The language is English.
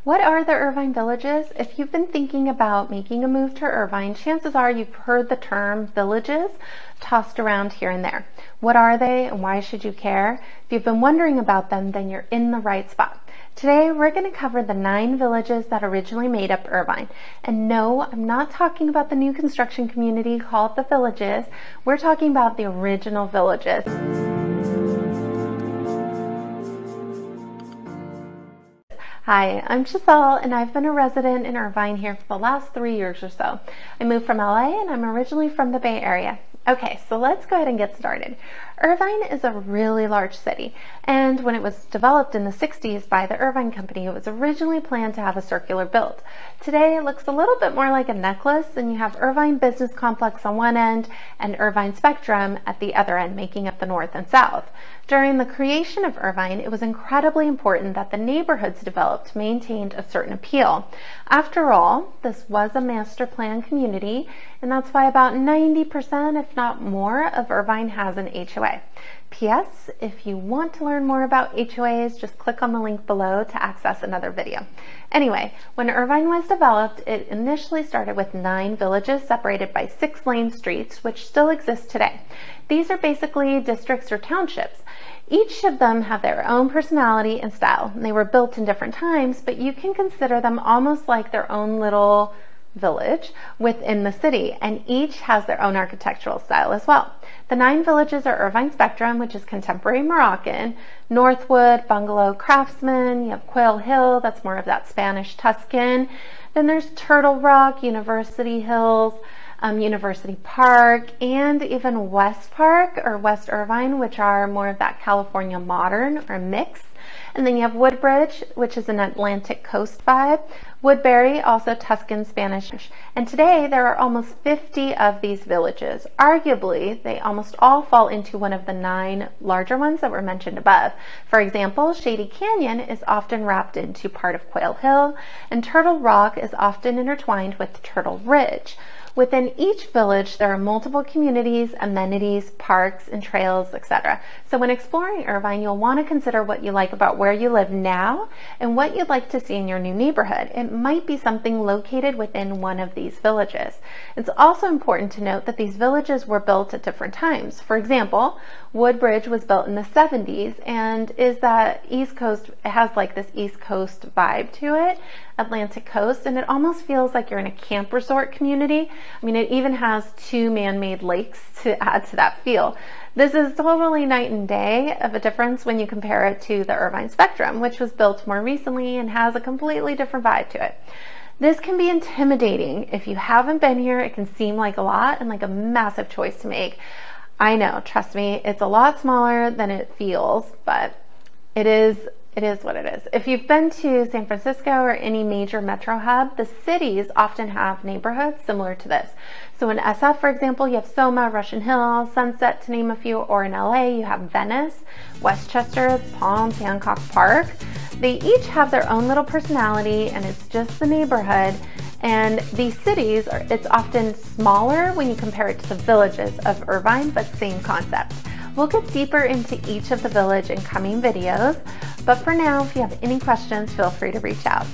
What are the Irvine Villages? If you've been thinking about making a move to Irvine, chances are you've heard the term villages tossed around here and there. What are they and why should you care? If you've been wondering about them, then you're in the right spot. Today, we're going to cover the 9 villages that originally made up Irvine. And no, I'm not talking about the new construction community called the Villages. We're talking about the original villages. Hi, I'm Giselle and I've been a resident in Irvine here for the last 3 years or so. I moved from LA and I'm originally from the Bay Area. Okay, so let's go ahead and get started. Irvine is a really large city, and when it was developed in the 60s by the Irvine Company, it was originally planned to have a circular build. Today, it looks a little bit more like a necklace, and you have Irvine Business Complex on one end and Irvine Spectrum at the other end, making up the north and south. During the creation of Irvine, it was incredibly important that the neighborhoods developed maintained a certain appeal. After all, this was a master plan community, and that's why about 90%, if not more, of Irvine has an HOA. P.S. If you want to learn more about HOAs, just click on the link below to access another video. Anyway, when Irvine was developed, it initially started with 9 villages separated by 6-lane streets, which still exist today. These are basically districts or townships. Each of them have their own personality and style. They were built in different times, but you can consider them almost like their own little village within the city, and each has their own architectural style as well. The 9 villages are Irvine Spectrum, which is contemporary Moroccan, Northwood, Bungalow Craftsman, you have Quail Hill, that's more of that Spanish Tuscan. Then there's Turtle Rock, University Hills, University Park, and even West Park or West Irvine, which are more of that California modern or mix. And then you have Woodbridge, which is an Atlantic coast vibe. Woodbury, also Tuscan Spanish. And today there are almost 50 of these villages. Arguably, they almost all fall into one of the 9 larger ones that were mentioned above. For example, Shady Canyon is often wrapped into part of Quail Hill, and Turtle Rock is often intertwined with Turtle Ridge. Within each village, there are multiple communities, amenities, parks, and trails, etc. So when exploring Irvine, you'll want to consider what you like about where you live now and what you'd like to see in your new neighborhood. It might be something located within one of these villages. It's also important to note that these villages were built at different times. For example, Woodbridge was built in the 70s and is that East Coast, it has like this East Coast vibe to it, Atlantic coast, and it almost feels like you're in a camp resort community. I mean, it even has 2 man-made lakes to add to that feel. This is totally night and day of a difference when you compare it to the Irvine Spectrum, which was built more recently and has a completely different vibe to it. This can be intimidating. If you haven't been here, it can seem like a lot and like a massive choice to make. I know, trust me, it's a lot smaller than it feels, but it is what it is. If you've been to San Francisco or any major metro hub, the cities often have neighborhoods similar to this. So in SF, for example, you have Soma, Russian Hill, Sunset, to name a few, or in LA, you have Venice, Westchester, Palms, Hancock Park. They each have their own little personality, and it's just the neighborhood. And these cities, it's often smaller when you compare it to the villages of Irvine, but same concept. We'll get deeper into each of the village in coming videos, but for now, if you have any questions, feel free to reach out.